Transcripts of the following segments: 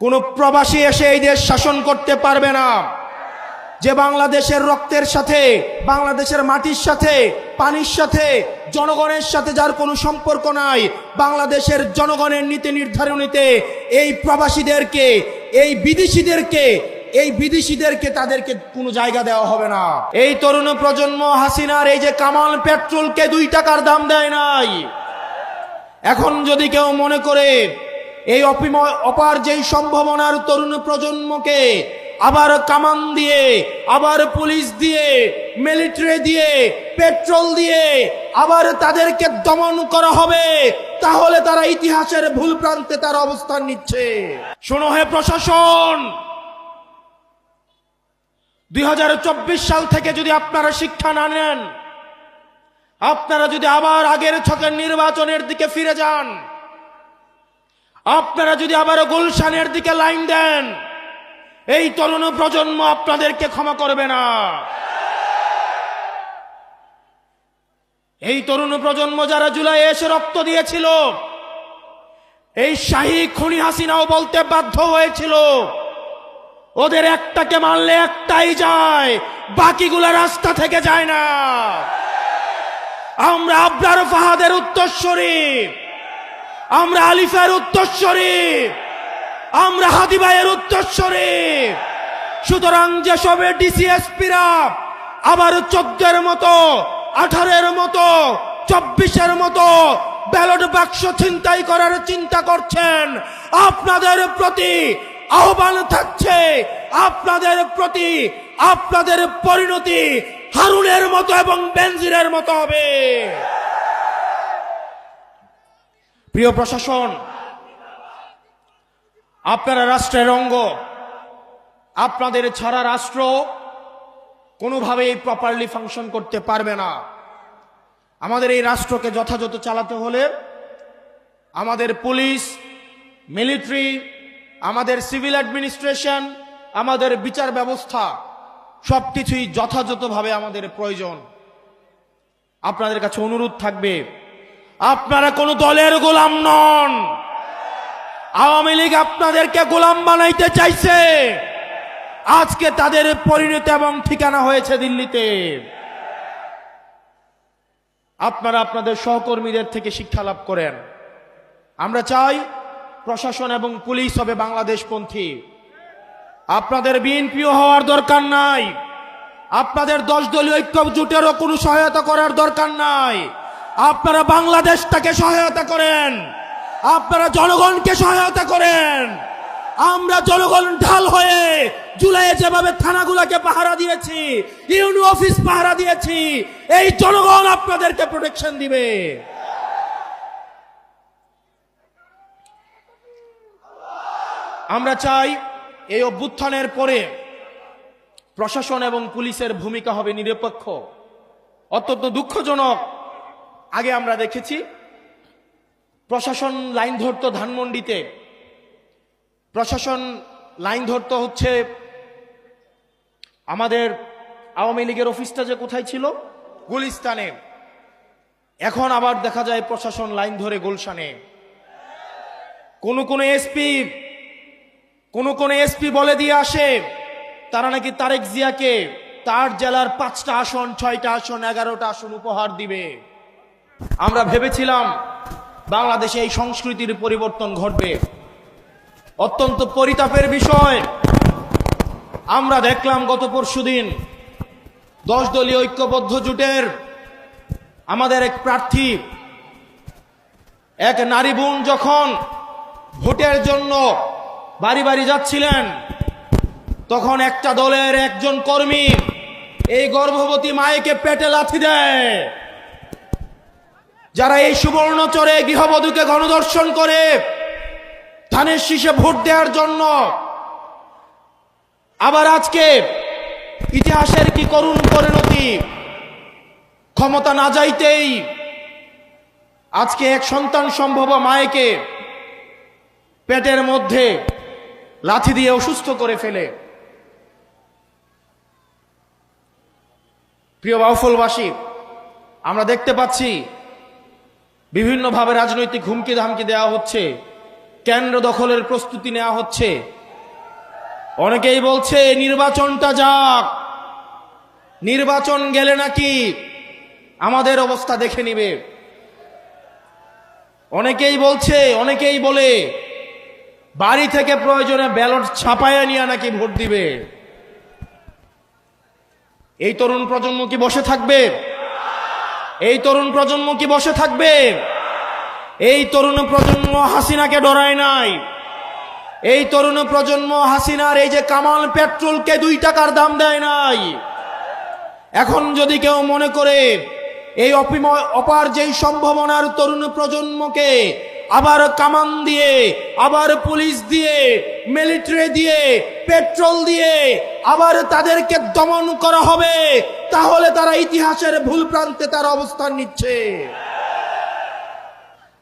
কোন প্রবাসী এসে এই দেশ শাসন করতে পারবে না। যে বাংলাদেশের রক্তের সাথে, বাংলাদেশের মাটির সাথে, পানির সাথে, জনগণের সাথে যার কোনো সম্পর্ক নাই, বাংলাদেশের জনগণের নীতি নির্ধারণীতে এই প্রবাসীদেরকে, এই বিদেশিদেরকে তাদেরকে কোনো জায়গা দেওয়া হবে না। এই তরুণ প্রজন্ম হাসিনার এই যে কামাল পেট্রোলকে 2 টাকার দাম দেয় নাই। এখন যদি কেউ মনে করে এই অপার যেই সম্ভাবনার তরুণ প্রজন্মকে আবার কামান দিয়ে, আবার পুলিশ দিয়ে, মিলিটারি দিয়ে, পেট্রোল দিয়ে আবার তাদেরকে দমন করা হবে, তাহলে তারা ইতিহাসের ভুল প্রান্তে তার অবস্থান নিচ্ছে। শোনো হে প্রশাসন, 2024 সাল থেকে যদি আপনারা শিক্ষা না নেন, আপনারা যদি আবার আগের ছকের নির্বাচনের দিকে ফিরে যান, আপনারা যদি আবার গুলশানের দিকে লাইন দেন, এই তরুণ প্রজন্ম আপনাদেরকে ক্ষমা করবে না। এই তরুণ প্রজন্ম যারা জুলাই এসে রক্ত দিয়েছিল, এই শাহী খুনি হাসিনাও বলতে বাধ্য হয়েছিল ওদের একটাকে মারলে একটাই যায়, বাকিগুলা রাস্তা থেকে যায় না। আমরা আবরার ফাহাদের উত্তরসূরি, আমরা আলিফের উত্তরসূরি, আমরা হাদি ভাইয়ের উত্তরসূরি। সুতরাং যেসবে ডিসিএসপিরা আবার 14-এর মতো, 18-এর মতো, 24-এর মতো ব্যালট বাক্স ছিনতাই করার চিন্তা করছেন, আপনাদের প্রতি আহ্বান থাকছে, আপনাদের প্রতি আপনাদের পরিণতি হারুনের মতো এবং বেনজিরের মতো হবে। প্রিয় প্রশাসন, আপনারা রাষ্ট্রের অঙ্গ, আপনাদের ছাড়া রাষ্ট্র কোনোভাবেই প্রপারলি ফাংশন করতে পারবে না। আমাদের এই রাষ্ট্রকে যথাযথ চালাতে হলে আমাদের পুলিশ, মিলিটারি, আমাদের সিভিল অ্যাডমিনিস্ট্রেশন, আমাদের বিচার ব্যবস্থা সবকিছুই যথাযথভাবে আমাদের প্রয়োজন। আপনাদের কাছে অনুরোধ থাকবে, আপনারা কোনো দলের গোলাম নন। আওয়ামী লীগ আপনাদেরকে গোলাম বানাইতে চাইছে, আজকে তাদের পরিণতি এবং ঠিকানা হয়েছে দিল্লিতে। আপনারা আপনাদের সহকর্মীদের থেকে শিক্ষা লাভ করেন। আমরা চাই প্রশাসন এবং পুলিশ হবে বাংলাদেশপন্থী। আপনাদের বিএনপিও হওয়ার দরকার নাই, আপনাদের 10 দলীয় ঐক্য জোটেরও কোনো সহায়তা করার দরকার নাই। আপনারা বাংলাদেশটাকে সহায়তা করেন, আপনারা জনগণকে সহায়তা করেন। আমরা জনগণ ঢাল হয়ে জুলাইয়ে যেভাবে থানাগুলোকে পাহারা দিয়েছি, ইউনিয়ন অফিস পাহারা দিয়েছি, এই জনগণ আপনাদেরকে প্রোটেকশন দিবে। আমরা চাই এই অভ্যুত্থানের পরে প্রশাসন এবং পুলিশের ভূমিকা হবে নিরপেক্ষ। অত্যন্ত দুঃখজনক, আগে আমরা দেখেছি প্রশাসন লাইন ধরতো ধানমন্ডিতে, প্রশাসন লাইন ধরতো হচ্ছে আমাদের আওয়ামী লীগের অফিসটা যে কোথায় ছিল, গুলিস্তানে। এখন আবার দেখা যায় প্রশাসন লাইন ধরে গুলশানে। কোন এসপি বলে দিয়ে আসে তারা নাকি তারেক জিয়াকে তার জেলার 5টা আসন, 6টা আসন, 11টা আসন উপহার দিবে। আমরা ভেবেছিলাম বাংলাদেশে এই সংস্কৃতির পরিবর্তন ঘটবে। অত্যন্ত পরিতাপের বিষয়, আমরা দেখলাম গত পরশুদিন 10 দলীয় ঐক্যবদ্ধ জোটের আমাদের এক প্রার্থী, এক নারী বোন যখন ভোটের জন্য বাড়ি বাড়ি যাচ্ছিলেন, তখন একটা দলের একজন কর্মী এই গর্ভবতী মায়েকে পেটে লাথি দেয়। যারা এই সুবর্ণচরে গৃহবধূকে গণধর্ষণ করে ধানের শীষে ভোট দেওয়ার জন্য, আবার আজকে ইতিহাসের কি করুণ পরিণতি, ক্ষমতা না যাইতেই আজকে এক সন্তান সম্ভব মায়েকে পেটের মধ্যে লাথি দিয়ে অসুস্থ করে ফেলে। প্রিয় বাউফলবাসী, আমরা দেখতে পাচ্ছি বিভিন্নভাবে রাজনৈতিক হুমকি ধামকি দেওয়া হচ্ছে। কেন্দ্র দখলের প্রস্তুতি নেওয়া হচ্ছে। অনেকেই বলছে নির্বাচনটা যাক, নির্বাচন গেলে নাকি আমাদের অবস্থা দেখে নিবে। অনেকেই বলে বাড়ি থেকে প্রয়োজনে ব্যালট ছাপাইয়া নিয়ে নাকি ভোট দিবে। এই তরুণ প্রজন্ম কি বসে থাকবে? এই তরুণ প্রজন্ম কি বসে থাকবে? এই তরুণ প্রজন্ম হাসিনাকে ডরায় নাই। এই তরুণ প্রজন্ম হাসিনার এই যে কামাল পেট্রোলকে 2 টাকার দাম দেয় নাই। এখন যদি কেউ মনে করে এই অপার যেই সম্ভাবনার তরুণ প্রজন্মকে আবার কামান দিয়ে, আবার পুলিশ দিয়ে, মিলিটারি দিয়ে, পেট্রোল দিয়ে আবার তাদেরকে দমন করা হবে, তাহলে তারা ইতিহাসের ভুল প্রান্তে তার অবস্থান নিচ্ছে।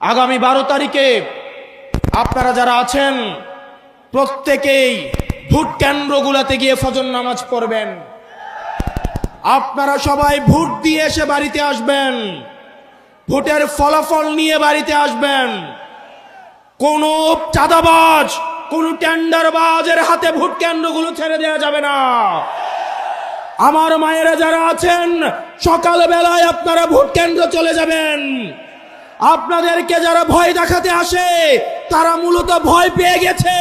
আগামী 12 তারিখে আপনারা যারা আছেন প্রত্যেকেই ভোট কেন্দ্রগুলোতে গিয়ে ফজর নামাজ পড়বেন। আপনারা সবাই ভোট দিয়ে এসে বাড়িতে আসবেন, ভোটের ফলাফল নিয়ে বাড়িতে আসবেন। কোন চাঁদাবাজ, কোন টেন্ডারবাজের হাতে ভোট কেন্দ্রগুলো ছেড়ে দেওয়া যাবে না। আমার মায়েরা যারা আছেন সকালবেলায় আপনারা ভোট কেন্দ্র চলে যাবেন। আপনাদেরকে যারা ভয় দেখাতে আসে তারা মূলত ভয় পেয়ে গেছে,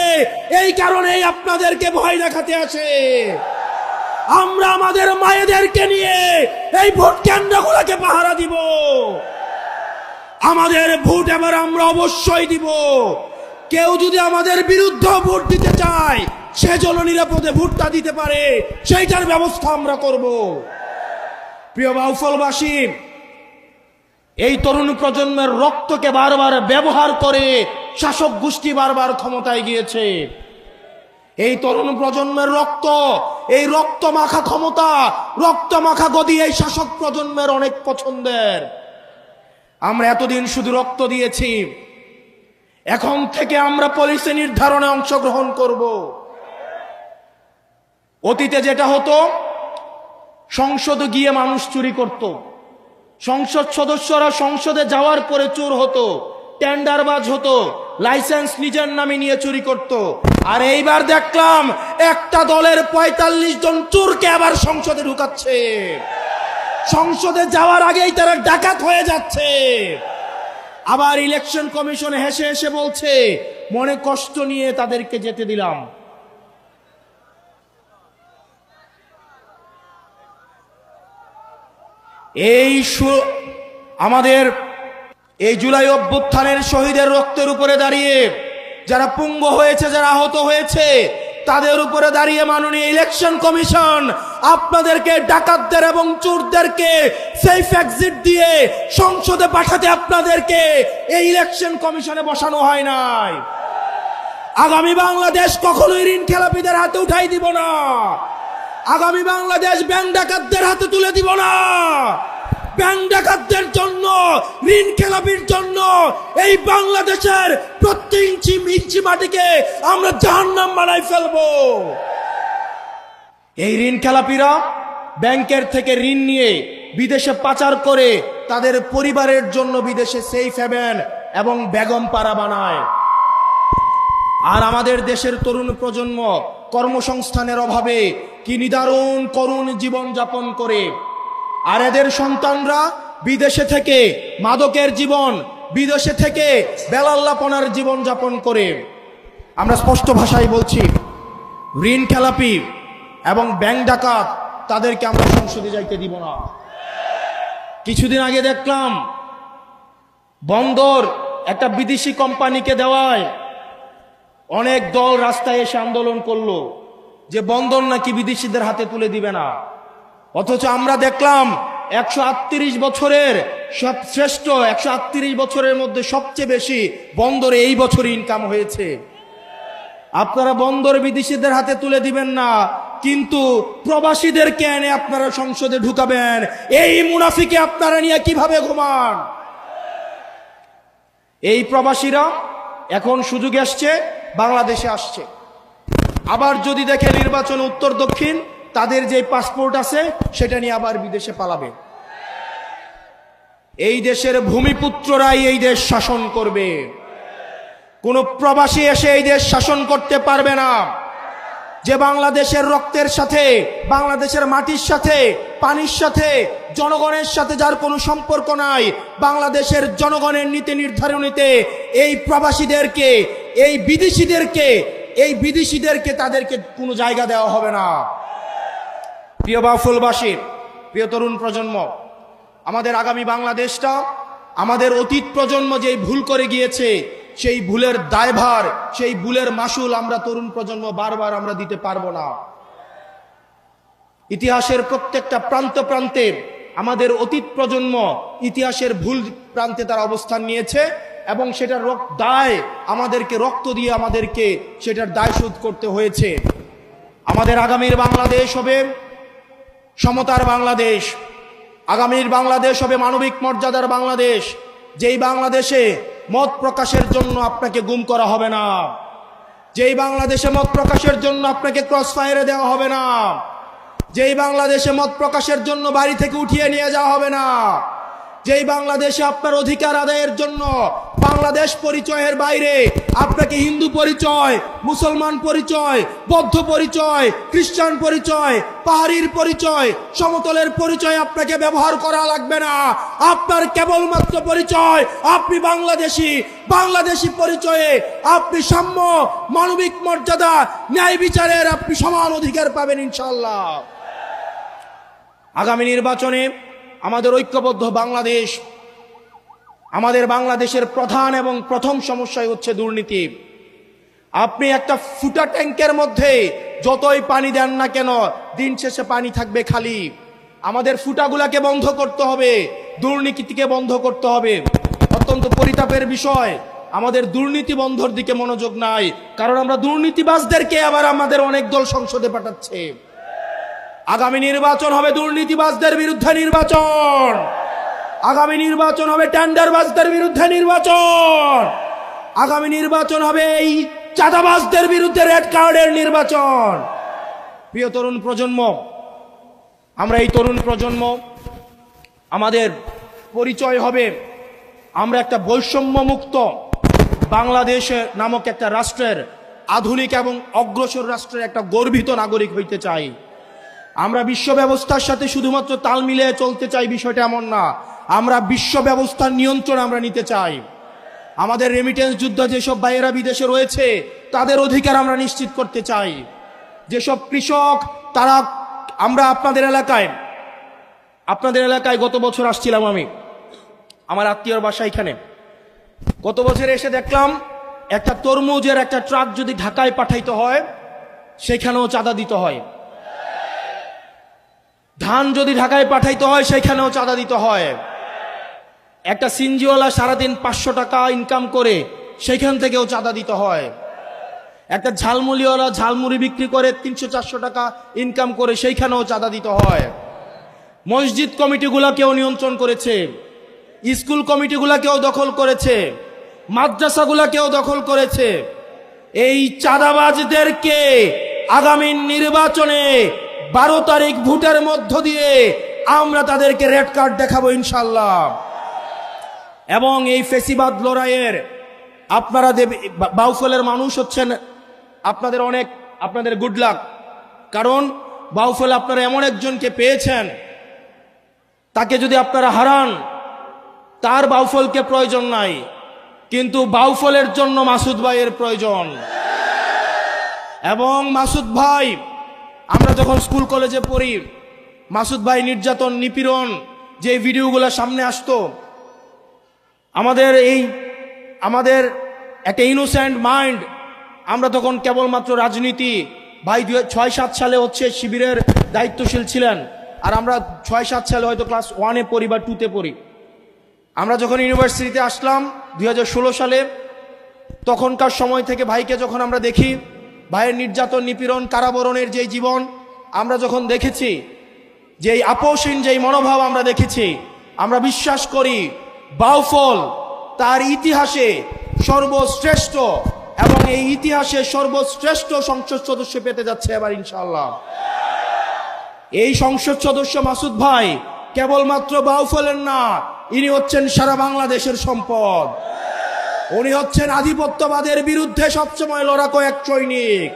এই কারণেই আপনাদেরকে ভয় দেখাতে আসে। আমরা আমাদের মায়েদেরকে নিয়ে এই ভোট কেন্দ্রগুলোকে পাহারা দিব। আমাদের ভোট এবার আমরা অবশ্যই দিব। কেউ যদি আমাদের বিরুদ্ধে ভোট দিতে চায় সে যেন নিরাপদে ভোটটা দিতে পারে, সেইটার ব্যবস্থা আমরা করব। প্রিয় বাউফলবাসী, এই তরুণ প্রজন্মের রক্তকে বারবার ব্যবহার করে শাসক গোষ্ঠী বারবার ক্ষমতায় গিয়েছে। এই তরুণ প্রজন্মের রক্ত, এই রক্ত মাখা ক্ষমতা, রক্ত মাখা গদি এই শাসক প্রজন্মের অনেক পছন্দের। আমরা এতদিন শুধু রক্ত দিয়েছি, এখন থেকে আমরা পলিসি নির্ধারণে অংশগ্রহণ করব। অতীতে যেটা হতো, সংসদে গিয়ে মানুষ চুরি করত, সংসদ সদস্যরা সংসদে যাওয়ার পরে চোর হতো, টেন্ডারবাজ হতো, লাইসেন্স নিজের নামে নিয়ে চুরি করত। আর এইবার দেখলাম একটা দলের 45 জন চোরকে আবার সংসদে ঢুকাচ্ছে। সংসদে যাওয়ার আগেই তারা ডাকাত হয়ে যাচ্ছে। আবার ইলেকশন কমিশন হেসে হেসে বলছে মনে কষ্ট নিয়ে তাদেরকে যেতে দিলাম। আমাদের এই জুলাই অভ্যুত্থানের শহীদের রক্তের উপরে দাঁড়িয়ে যারা পুঙ্গ হয়েছে, যারা আহত হয়েছে, তাদের উপরে দাঁড়িয়ে মাননীয় ইলেকশন কমিশন আপনাদেরকে, ডাকাতদের এবং চোরদেরকে সেফ এক্সিট দিয়ে সংসদে পাঠাতে আপনাদেরকে এই ইলেকশন কমিশনে বসানো হয় নাই। আগামী বাংলাদেশ কখনোই ঋণ খেলাপিদের হাতে উঠাই দিব না। আগামী বাংলাদেশ ব্যাংক ডাকাতদের হাতে তুলে দিব না। ব্যাংক ডাকাতদের জন্য, ঋণ খেলাপির জন্য এই বাংলাদেশের প্রত্যেক ইঞ্চি মাটিকে আমরা জাহান্নাম বানাই ফেলবো। এই ঋণ খেলাপিরা ব্যাংকের থেকে ঋণ নিয়ে বিদেশে পাচার করে তাদের পরিবারের জন্য বিদেশে সেফ হেভেন এবং বেগম পাড়া বানায়। আর আমাদের দেশের তরুণ প্রজন্ম কর্মসংস্থানের অভাবে কি নিদারুণ করুণ জীবন যাপন করে। আর এদের সন্তানরা বিদেশে থেকে মাদকের জীবন, বিদেশে থেকে বেলাল্লাপনার জীবন যাপন করে। আমরা স্পষ্ট ভাষায় বলছি, ঋণ খেলাপি এবং ব্যাংক ডাকাত তাদেরকে আমরা সংসদে যাইতে দিব না। কিছুদিন আগে দেখলাম বন্দর একটা বিদেশি কোম্পানিকে দেওয়ায় অনেক দল রাস্তায় এসে আন্দোলন করলো যে বন্দর নাকি বিদেশিদের হাতে তুলে দিবে না। অথচ আমরা দেখলাম 138 বছরের শ্রেষ্ঠ 138 বছরের মধ্যে সবচেয়ে বেশি বন্দরে এই বছর ইনকাম হয়েছে। আপনারা বন্দর বিদেশিদের হাতে তুলে দিবেন না, কিন্তু প্রবাসীদেরকে এনে আপনারা সংসদে ঢুকাবেন। এই মুনাফিকে আপনারা নিয়ে কিভাবে ঘুমান? এই প্রবাসীরা এখন সুযোগ আসছে, বাংলাদেশে আসছে। আবার যদি দেখে নির্বাচন উত্তর দক্ষিণ, তাদের যে পাসপোর্ট আছে সেটা নিয়ে আবার বিদেশে পালাবে। এই দেশের ভূমিপুত্ররাই এই দেশ শাসন করবে। কোন প্রবাসী এসে এই দেশ শাসন করতে পারবে না। যে বাংলাদেশের রক্তের সাথে, বাংলাদেশের মাটির সাথে, পানির সাথে, জনগণের সাথে যার কোনো সম্পর্ক নাই, বাংলাদেশের জনগণের নীতি নির্ধারণীতে এই প্রবাসীদেরকে, এই বিদেশিদেরকে তাদেরকে কোনো জায়গা দেওয়া হবে না। প্রিয় বাউফলবাসী, প্রিয় তরুণ প্রজন্ম, আমাদের আগামী বাংলাদেশটা, আমাদের অতীত প্রজন্ম যেই ভুল করে গিয়েছে, সেই ভুলের দায়ভার, সেই ভুলের মাসুল আমরা তরুণ প্রজন্ম বারবার আমরা দিতে পারবো না। ইতিহাসের প্রত্যেকটা প্রান্তে আমাদের অতীত প্রজন্ম ইতিহাসের ভুল প্রান্তে তার অবস্থান নিয়েছে এবং সেটার দায় আমাদেরকে রক্ত দিয়ে আমাদেরকে সেটার দায় শোধ করতে হয়েছে। আমাদের আগামীর বাংলাদেশ হবে সমতার বাংলাদেশ, আগামীর বাংলাদেশ হবে মানবিক মর্যাদার বাংলাদেশ, যেই বাংলাদেশে মত প্রকাশের জন্য আপনাকে গুম করা হবে না, যেই বাংলাদেশে মত প্রকাশের জন্য আপনাকে ক্রস ফায়ারে দেওয়া হবে না, যেই বাংলাদেশে মত প্রকাশের জন্য বাড়ি থেকে উঠিয়ে নিয়ে যাওয়া হবে না, যেই বাংলাদেশে আপনার অধিকার আদায়ের জন্য বাংলাদেশ পরিচয়ের বাইরে আপনাকে হিন্দু পরিচয়, মুসলমান পরিচয়, বৌদ্ধ পরিচয়, খ্রিস্টান পরিচয়, পাহাড়ির পরিচয়, সমতলের পরিচয় আপনাকে ব্যবহার করা লাগবে না। আপনার কেবলমাত্র পরিচয় আপনি বাংলাদেশি পরিচয়ে আপনি সাম্য, মানবিক মর্যাদা, ন্যায় বিচারের আপনি সমান অধিকার পাবেন ইনশাআল্লাহ। আগামী নির্বাচনে আমাদের ঐক্যবদ্ধ বাংলাদেশ, আমাদের বাংলাদেশের প্রধান এবং প্রথম সমস্যাই হচ্ছে দুর্নীতি। আপনি একটা ফুটা ট্যাঙ্কের মধ্যে যতই পানি দেন না কেন, দিন শেষে পানি থাকবে খালি। আমাদের ফুটাগুলাকে বন্ধ করতে হবে, দুর্নীতিকে বন্ধ করতে হবে। অত্যন্ত পরিতাপের বিষয়, আমাদের দুর্নীতি বন্ধর দিকে মনোযোগ নাই, কারণ আমরা দুর্নীতিবাজদেরকে আবার আমাদের অনেক দল সংসদে পাঠাচ্ছে। আগামী নির্বাচন হবে দুর্নীতিবাজদের বিরুদ্ধে নির্বাচন, আগামী নির্বাচন হবে টেন্ডারবাজদের বিরুদ্ধে নির্বাচন, আগামী নির্বাচন হবে এই চাঁদাবাজদের বিরুদ্ধে রেড কার্ডের নির্বাচন। প্রিয় তরুণ প্রজন্ম, আমরা এই তরুণ প্রজন্ম, আমাদের পরিচয় হবে আমরা একটা বৈষম্যমুক্ত বাংলাদেশ নামক একটা রাষ্ট্রের, আধুনিক এবং অগ্রসর রাষ্ট্রের একটা গর্বিত নাগরিক হইতে চাই। আমরা বিশ্ব ব্যবস্থার সাথে শুধুমাত্র তাল মিলিয়ে চলতে চাই, বিষয়টা এমন না। আমরা বিশ্ব ব্যবস্থার নিয়ন্ত্রণ আমরা নিতে চাই। আমাদের রেমিটেন্স যুদ্ধ যেসব ভাইয়েরা বিদেশে রয়েছে তাদের অধিকার আমরা নিশ্চিত করতে চাই। যেসব কৃষক তারা, আমরা আপনাদের এলাকায় গত বছর আসছিলাম, আমি আমার আত্মীয়র বাসা এখানে, গত বছর এসে দেখলাম একটা তরমুজের একটা ট্রাক যদি ঢাকায় পাঠাইতে হয় সেখানেও চাঁদা দিতে হয়, ধান যদি ঢাকায় পাঠাইতে হয় সেখানেও চাঁদা দিতে হয়। একটা সিনজিওয়ালা সারাদিন 500 টাকা ইনকাম করে সেখান থেকেও চাঁদা দিতে হয়। একটা ঝালমুড়িওয়ালা ঝালমুড়ি বিক্রি করে 300-400 টাকা ইনকাম করে সেইখানেও চাঁদা দিতে হয়। মসজিদ কমিটিগুলাকেও নিয়ন্ত্রণ করেছে, স্কুল কমিটিগুলাকেও দখল করেছে, মাদ্রাসাগুলাকেও দখল করেছে। এই চাঁদাবাজদেরকে আগামী নির্বাচনে 12 তারিখ ভোটের মধ্য দিয়ে আমরা তাদেরকে রেড কার্ড দেখাবো ইনশাল্লাহ। এবং এই ফেসিবাদ লড়াইয়ের আপনারা বাউফলের মানুষ হচ্ছেন, আপনাদের গুড লাক, কারণ বাউফল আপনারা এমন একজনকে পেয়েছেন, তাকে যদি আপনারা হারান তার বাউফলকে প্রয়োজন নাই, কিন্তু বাউফলের জন্য মাসুদ ভাইয়ের প্রয়োজন। এবং মাসুদ ভাই, আমরা যখন স্কুল কলেজে পড়ি, মাসুদ ভাই নির্যাতন নিপীড়ন যে ভিডিওগুলো সামনে আসতো, আমাদের একটা ইনোসেন্ট মাইন্ড, আমরা তখন কেবলমাত্র রাজনীতি, ভাই 2006-7 সালে হচ্ছে শিবিরের দায়িত্বশীল ছিলেন, আর আমরা 6-7 সালে হয়তো ক্লাস 1-এ পড়ি বা 2-তে পড়ি। আমরা যখন ইউনিভার্সিটিতে আসলাম 2016 সালে, তখনকার সময় থেকে ভাইকে যখন আমরা দেখি, ভাইয়ের নির্যাতন নিপীড়ন কারাবরণের যে জীবন আমরা যখন দেখেছি, যেই আপোষহীন যেই মনোভাব আমরা দেখেছি, আমরা বিশ্বাস করি বাউফল তার ইতিহাসে সর্বশ্রেষ্ঠ, এবং এই ইতিহাসে সর্বশ্রেষ্ঠ সংসদ সদস্য পেতে যাচ্ছে এবার ইনশাআল্লাহ। এই সংসদ সদস্য মাসুদ ভাই কেবলমাত্র বাউফলের না, ইনি হচ্ছেন সারা বাংলাদেশের সম্পদ। উনি হচ্ছেন আধিপত্যবাদের বিরুদ্ধে সবসময় লড়াকো এক সৈনিক,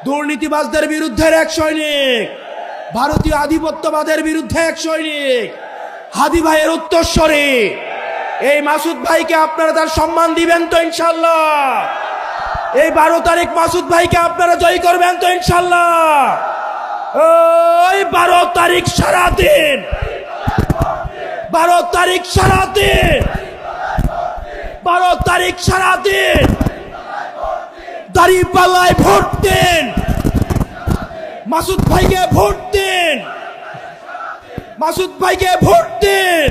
দুর্নীতিবাজদের বিরুদ্ধে এক সৈনিক, ভারতীয় আধিপত্যবাদের বিরুদ্ধে এক সৈনিক, হাদি ভাইয়ের উত্তরস্বরী। এই মাসুদ ভাইকে আপনারা তার সম্মান দিবেন তো ইনশাল্লাহ? এই 12 তারিখ মাসুদ ভাইকে আপনারা জয় করবেন তো ইনশাল্লাহ? ওই 12 তারিখ সারাদিন, 12 তারিখ সারাদিন, 12 তারিখ সারাদিন দাঁড়িপাল্লায় ভোট দিন, মাসুদ ভাইকে ভোট দিন, মাসুদ ভাইকে ভোট দিন,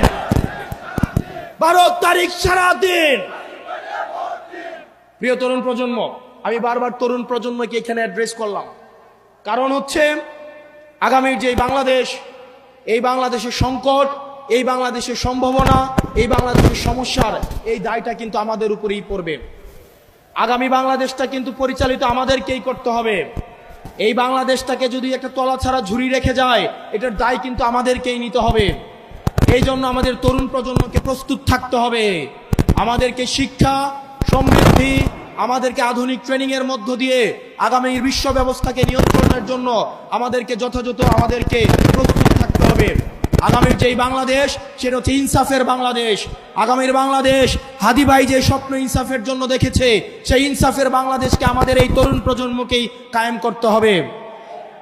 12 তারিখ সারাদিন। প্রিয় তরুণ প্রজন্ম, আমি বারবার তরুণ প্রজন্মকে এখানে অ্যাড্রেস করলাম, কারণ হচ্ছে আগামীর যে বাংলাদেশ, এই বাংলাদেশের সংকট, এই বাংলাদেশের সম্ভাবনা, এই বাংলাদেশের সমস্যার এই দায়টা কিন্তু আমাদের উপরেই পড়বে। আগামী বাংলাদেশটা কিন্তু পরিচালিত আমাদেরকেই করতে হবে। এই বাংলাদেশটাকে যদি একটা তলা ছাড়া ঝুড়ি রেখে যায়, এটার দায় কিন্তু আমাদেরকেই নিতে হবে। এই জন্য আমাদের তরুণ প্রজন্মকে প্রস্তুত থাকতে হবে। আমাদেরকে শিক্ষা, সমৃদ্ধি, আমাদেরকে আধুনিক ট্রেনিং এর মধ্য দিয়ে আগামীর বিশ্ব ব্যবস্থাকে নিয়ন্ত্রণের জন্য আমাদেরকে যথাযথ প্রস্তুত থাকতে হবে। আগামীর যেই বাংলাদেশ, সেটা হচ্ছে ইনসাফের বাংলাদেশ। আগামীর বাংলাদেশ হাদি ভাই যে স্বপ্ন ইনসাফের জন্য দেখেছে, সেই ইনসাফের বাংলাদেশকে আমাদের এই তরুণ প্রজন্মকেই কায়েম করতে হবে।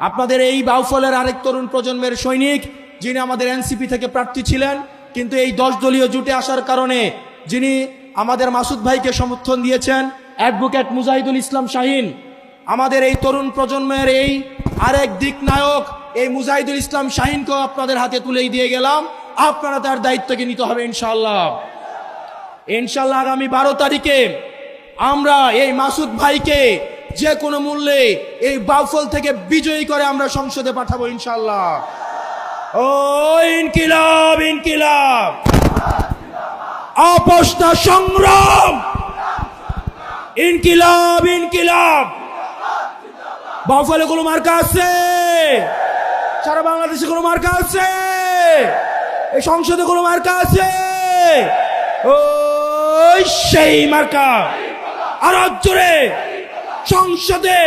আপনাদের এই বাউফলের আরেক তরুণ প্রজন্মের সৈনিক, যিনি আমাদের এনসিপি থেকে প্রার্থী ছিলেন, কিন্তু এই 10 দলীয় জোটে আসার কারণে যিনি আমাদের মাসুদ ভাইকে সমর্থন দিয়েছেন, অ্যাডভোকেট মুজাহিদুল ইসলাম শাহিন, আমাদের এই তরুণ প্রজন্মের এই আরেক দিক নায়ক, এই মুজাহিদুল ইসলাম শাহিনকেও আপনাদের হাতে তুলেই দিয়ে গেলাম। আপনারা তার দায়িত্বকে নিতে হবে ইনশাআল্লাহ। ইনশাআল্লাহ আগামী 12 তারিখে আমরা এই মাসুদ ভাইকে যে কোনো মূল্যে এই বাউফল থেকে বিজয়ী করে আমরা সংসদে পাঠাবো ইনশাআল্লাহ। ও ইনকিলাব, ইনকিলাব, আপোষটা সংগ্রাম, ইনকিলাব, ইনকিলাব। বাউফলে কোনো মার্কা আছে? সারা বাংলাদেশে কোনো মার্কা আছে? এই সংসদে কোনো মার্কা আছে? ওই সেই মার্কা। আর জোরে সংসদে